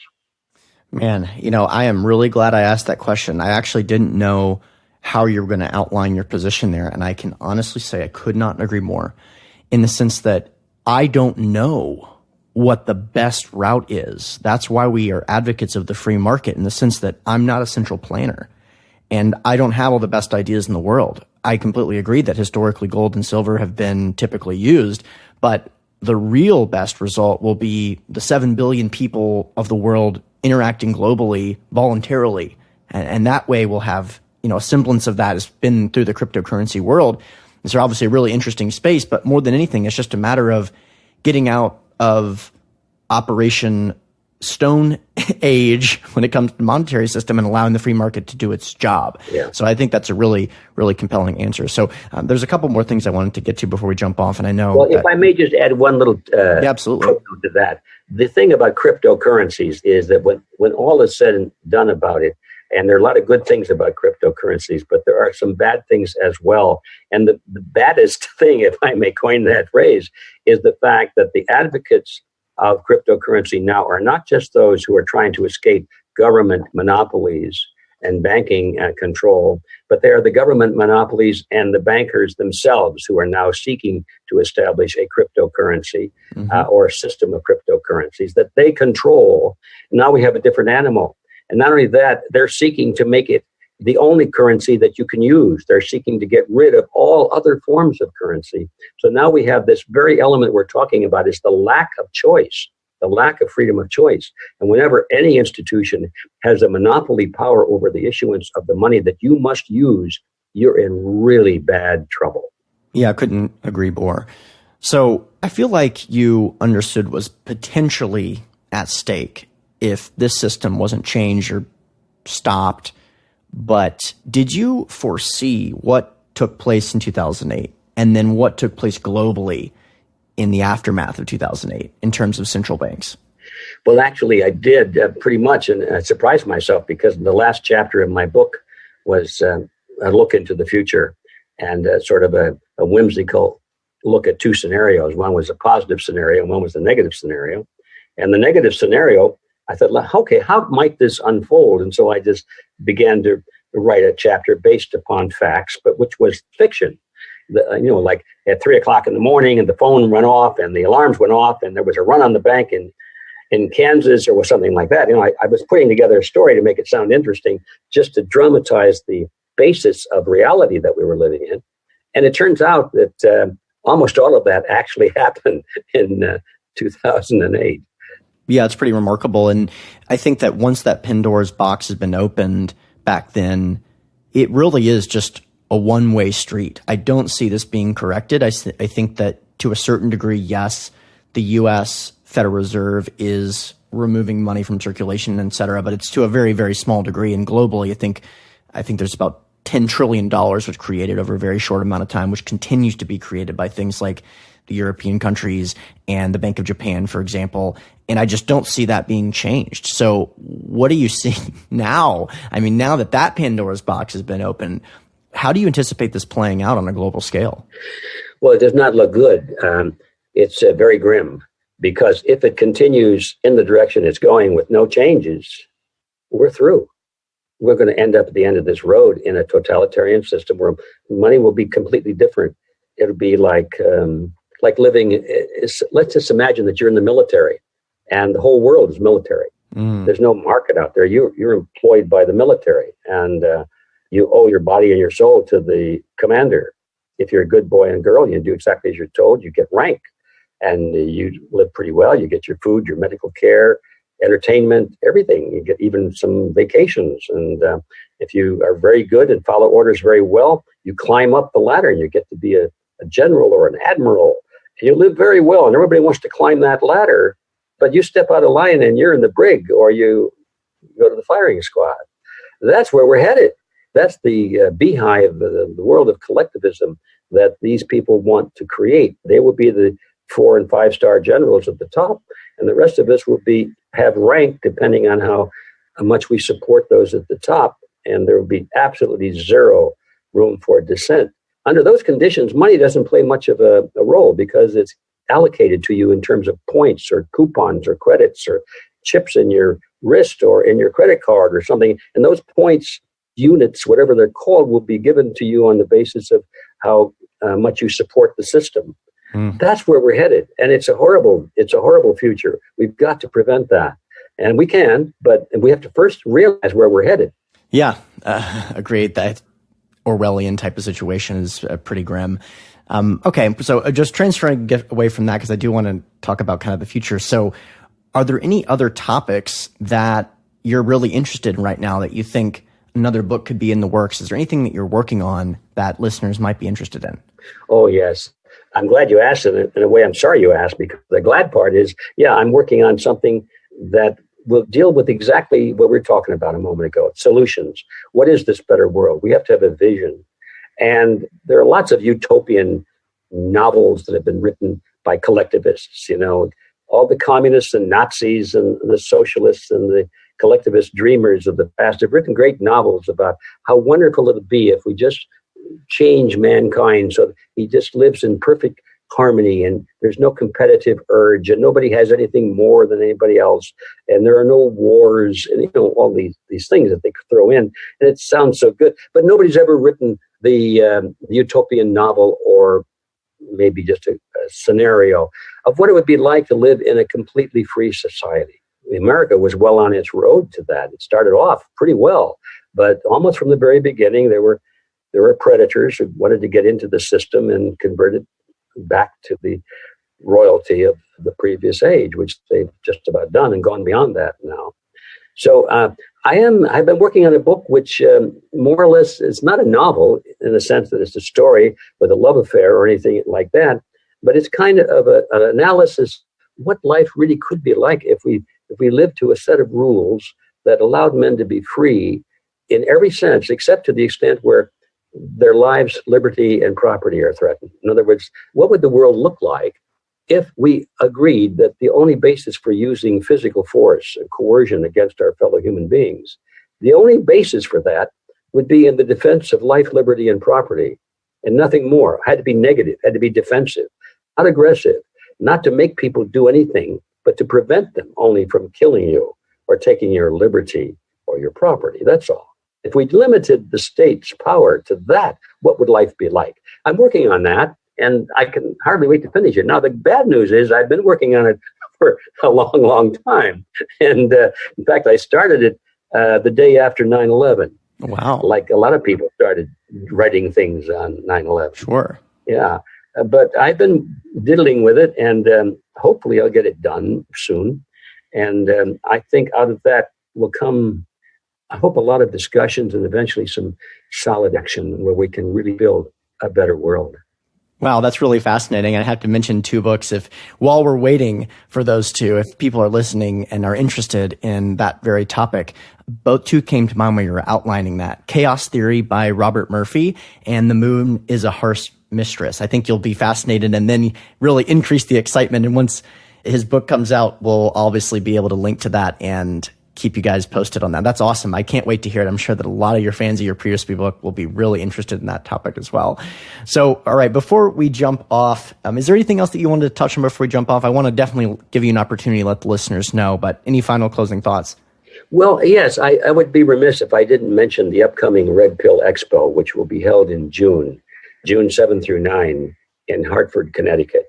Man, I am really glad I asked that question. I actually didn't know how you were going to outline your position there. And I can honestly say I could not agree more, in the sense that I don't know what the best route is. That's why we are advocates of the free market, in the sense that I'm not a central planner and I don't have all the best ideas in the world. I completely agree that historically gold and silver have been typically used, but the real best result will be the 7 billion people of the world interacting globally voluntarily. And that way we'll have, a semblance of that has been through the cryptocurrency world. It's obviously a really interesting space, but more than anything, it's just a matter of getting out of Operation Stone Age when it comes to the monetary system and allowing the free market to do its job. Yeah. So I think that's a really, really compelling answer. So there's a couple more things I wanted to get to before we jump off. And I know. Well, if I may just add one little absolutely to that. The thing about cryptocurrencies is that when all is said and done about it, and there are a lot of good things about cryptocurrencies, but there are some bad things as well. And the baddest thing, if I may coin that phrase, is the fact that the advocates of cryptocurrency now are not just those who are trying to escape government monopolies and banking control, but they are the government monopolies and the bankers themselves who are now seeking to establish a cryptocurrency or a system of cryptocurrencies that they control. Now we have a different animal. And not only that, they're seeking to make it the only currency that you can use. They're seeking to get rid of all other forms of currency. So now we have this very element we're talking about, is the lack of choice. the lack of freedom of choice. And whenever any institution has a monopoly power over the issuance of the money that you must use, you're in really bad trouble. Yeah, I couldn't agree more. So I feel like you understood was potentially at stake if this system wasn't changed or stopped. But did you foresee what took place in 2008 and then what took place globally in the aftermath of 2008 in terms of central banks? Well, actually, I did pretty much, and I surprised myself because the last chapter of my book was a look into the future and sort of a whimsical look at two scenarios. One was a positive scenario and one was a negative scenario. And the negative scenario, I thought, okay, how might this unfold? And so I just began to write a chapter based upon facts, but which was fiction. Like at 3:00 in the morning and the phone went off and the alarms went off and there was a run on the bank in Kansas or something like that. I was putting together a story to make it sound interesting, just to dramatize the basis of reality that we were living in. And it turns out that almost all of that actually happened in 2008. Yeah, it's pretty remarkable. And I think that once that Pandora's box has been opened back then, it really is just a one-way street. I don't see this being corrected. I think that to a certain degree, yes, the U.S. Federal Reserve is removing money from circulation, et cetera, but it's to a very, very small degree. And globally, I think there's about $10 trillion was created over a very short amount of time, which continues to be created by things like the European countries and the Bank of Japan, for example. And I just don't see that being changed. So what do you see now? I mean, now that Pandora's box has been opened, how do you anticipate this playing out on a global scale? Well, it does not look good. It's very grim, because if it continues in the direction it's going with no changes, we're through. We're going to end up at the end of this road in a totalitarian system where money will be completely different. It'll be like living. Let's just imagine that you're in the military, and the whole world is military. There's no market out there. You're employed by the military, and you owe your body and your soul to the commander. If you're a good boy and girl, you do exactly as you're told. You get rank, and you live pretty well. You get your food, your medical care, entertainment, everything. You get even some vacations. And if you are very good and follow orders very well, you climb up the ladder and you get to be a general or an admiral. And you live very well, and everybody wants to climb that ladder. But you step out of line and you're in the brig, or you go to the firing squad. That's where we're headed. That's the beehive, the world of collectivism that these people want to create. They will be the 4- and 5-star generals at the top, and the rest of us will have rank depending on how much we support those at the top, and there will be absolutely zero room for dissent. Under those conditions, money doesn't play much of a role, because it's allocated to you in terms of points or coupons or credits or chips in your wrist or in your credit card or something, and those points, units, whatever they're called, will be given to you on the basis of how much you support the system. That's where we're headed, and it's a horrible future. We've got to prevent that, and we can, but we have to first realize where we're headed. Yeah, agreed. That Orwellian type of situation is pretty grim. Okay, so just transferring, get away from that, because I do want to talk about kind of the future. So, are there any other topics that you're really interested in right now that you think another book could be in the works? Is there anything that you're working on that listeners might be interested in? Oh, yes. I'm glad you asked it. In a way, I'm sorry you asked, because the glad part is, I'm working on something that will deal with exactly what we were talking about a moment ago, solutions. What is this better world? We have to have a vision. And there are lots of utopian novels that have been written by collectivists, all the communists and Nazis and the socialists and the collectivist dreamers of the past have written great novels about how wonderful it would be if we just change mankind so that he just lives in perfect harmony and there's no competitive urge and nobody has anything more than anybody else and there are no wars and all these things that they throw in, and it sounds so good, but nobody's ever written the utopian novel or maybe just a scenario of what it would be like to live in a completely free society. America was well on its road to that. It started off pretty well, but almost from the very beginning, there were predators who wanted to get into the system and convert it back to the royalty of the previous age, which they've just about done and gone beyond that now. So I've been working on a book which more or less is not a novel in the sense that it's a story with a love affair or anything like that, but it's kind of an analysis what life really could be like if we lived to a set of rules that allowed men to be free in every sense, except to the extent where their lives, liberty, and property are threatened. In other words, what would the world look like if we agreed that the only basis for using physical force and coercion against our fellow human beings, the only basis for that would be in the defense of life, liberty, and property, and nothing more? Had to be negative, had to be defensive, not aggressive, not to make people do anything, but to prevent them only from killing you or taking your liberty or your property. That's all. If we limited the state's power to that, what would life be like? I'm working on that, and I can hardly wait to finish it. Now, the bad news is I've been working on it for a long, long time. And in fact, I started it the day after 9/11. Wow. Like a lot of people started writing things on 9/11. Sure. Yeah. But I've been diddling with it, and hopefully I'll get it done soon. And I think out of that will come, I hope, a lot of discussions and eventually some solid action where we can really build a better world. Wow, that's really fascinating. I have to mention 2 books. If while we're waiting for those 2, if people are listening and are interested in that very topic, both 2 came to mind when you were outlining that. Chaos Theory by Robert Murphy and The Moon is a Harsh Mistress. I think you'll be fascinated and then really increase the excitement. And once his book comes out, we'll obviously be able to link to that and keep you guys posted on that. That's awesome. I can't wait to hear it. I'm sure that a lot of your fans of your previous book will be really interested in that topic as well. So, all right, before we jump off, is there anything else that you wanted to touch on before we jump off? I want to definitely give you an opportunity to let the listeners know, but any final closing thoughts? Well, yes, I would be remiss if I didn't mention the upcoming Red Pill Expo, which will be held in June 7 through 9 in Hartford, Connecticut.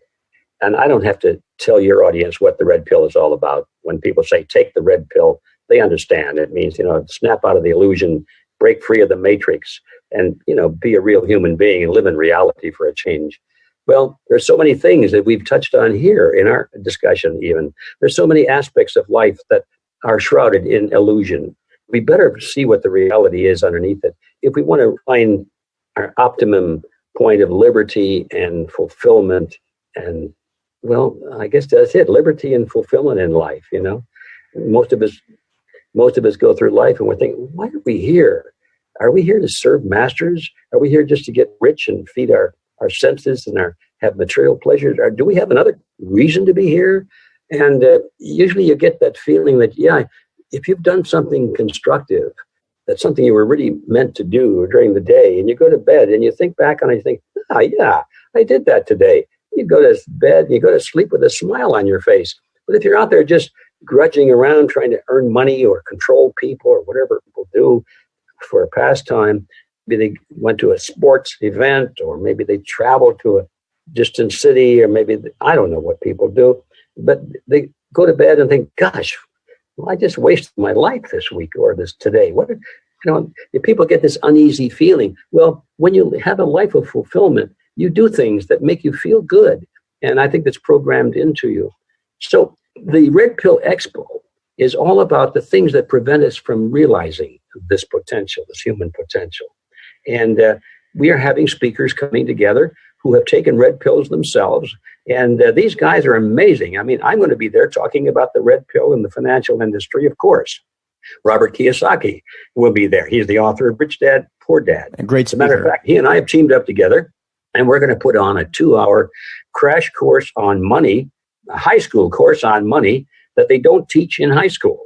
And I don't have to tell your audience what the red pill is all about. When people say, take the red pill, they understand. It means, snap out of the illusion, break free of the matrix, and, be a real human being and live in reality for a change. Well, there's so many things that we've touched on here in our discussion even. There's so many aspects of life that are shrouded in illusion. We better see what the reality is underneath it. If we want to find our optimum point of liberty and fulfillment and, well, I guess that's it, liberty and fulfillment in life, Most of us go through life and we're thinking, why are we here? Are we here to serve masters? Are we here just to get rich and feed our senses and have material pleasures? Or do we have another reason to be here? And usually you get that feeling that, if you've done something constructive, that's something you were really meant to do during the day, and you go to bed and you think back on it, you think, I did that today. You go to bed, you go to sleep with a smile on your face. But if you're out there just grudging around trying to earn money or control people or whatever people do for a pastime, maybe they went to a sports event, or maybe they traveled to a distant city, or maybe, I don't know what people do, but they go to bed and think, gosh, well, I just wasted my life this week or this today. If people get this uneasy feeling, well, when you have a life of fulfillment, you do things that make you feel good. And I think that's programmed into you. So the Red Pill Expo is all about the things that prevent us from realizing this potential, this human potential. And we are having speakers coming together who have taken red pills themselves. And these guys are amazing. I mean, I'm going to be there talking about the red pill in the financial industry, of course. Robert Kiyosaki will be there. He's the author of Rich Dad, Poor Dad. A great speaker. As a matter of fact, he and I have teamed up together, and we're going to put on a 2-hour crash course on money, a high school course on money that they don't teach in high school.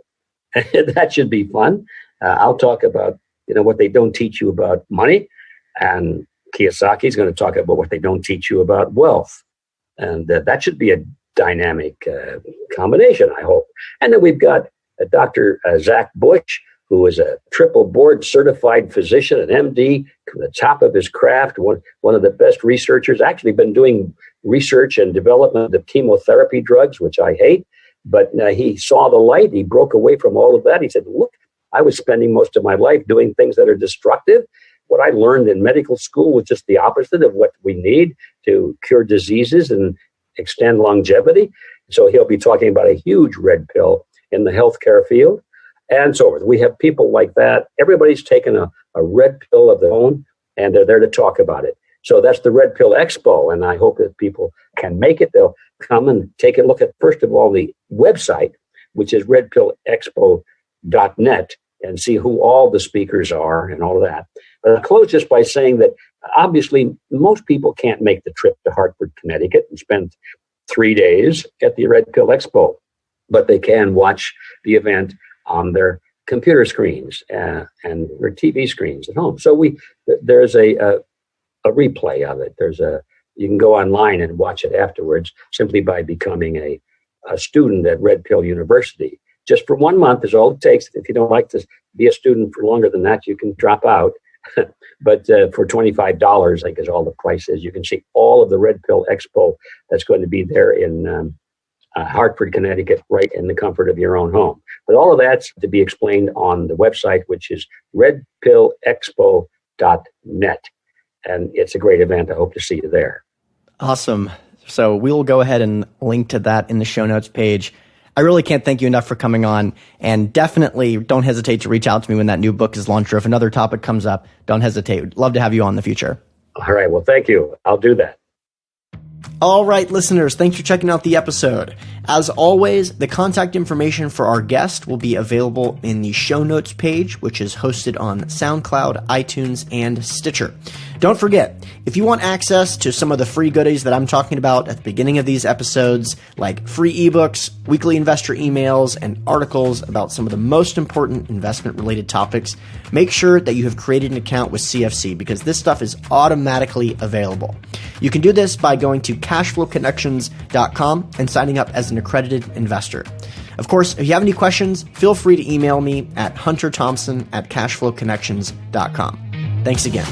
That should be fun. I'll talk about, what they don't teach you about money, and Kiyosaki is going to talk about what they don't teach you about wealth. And that should be a dynamic combination, I hope. And then we've got Dr. Zach Bush, who is a triple board certified physician, an MD, the top of his craft, one of the best researchers, actually been doing research and development of chemotherapy drugs, which I hate. But he saw the light. He broke away from all of that. He said, look, I was spending most of my life doing things that are destructive. What I learned in medical school was just the opposite of what we need to cure diseases and extend longevity. So he'll be talking about a huge red pill in the healthcare field and so forth. We have people like that. Everybody's taken a red pill of their own, and they're there to talk about it. So that's the Red Pill Expo, and I hope that people can make it. They'll come and take a look at, first of all, the website, which is redpillexpo.net, and see who all the speakers are and all of that. But I'll close just by saying that obviously most people can't make the trip to Hartford, Connecticut and spend 3 days at the Red Pill Expo, but they can watch the event on their computer screens and their TV screens at home. So there's a replay of it. You can go online and watch it afterwards simply by becoming a student at Red Pill University. Just for 1 month is all it takes. If you don't like to be a student for longer than that, you can drop out. But for $25, I think is all the price is. You can see all of the Red Pill Expo that's going to be there in Hartford, Connecticut, right in the comfort of your own home. But all of that's to be explained on the website, which is redpillexpo.net. And it's a great event. I hope to see you there. Awesome. So we'll go ahead and link to that in the show notes page. I really can't thank you enough for coming on, and definitely don't hesitate to reach out to me when that new book is launched, or if another topic comes up, don't hesitate. We'd love to have you on in the future. All right. Well, thank you. I'll do that. All right, listeners, thanks for checking out the episode. As always, the contact information for our guest will be available in the show notes page, which is hosted on SoundCloud, iTunes, and Stitcher. Don't forget, if you want access to some of the free goodies that I'm talking about at the beginning of these episodes, like free ebooks, weekly investor emails, and articles about some of the most important investment-related topics, make sure that you have created an account with CFC, because this stuff is automatically available. You can do this by going to cashflowconnections.com and signing up as an accredited investor. Of course, if you have any questions, feel free to email me at hunterthompson@cashflowconnections.com. Thanks again.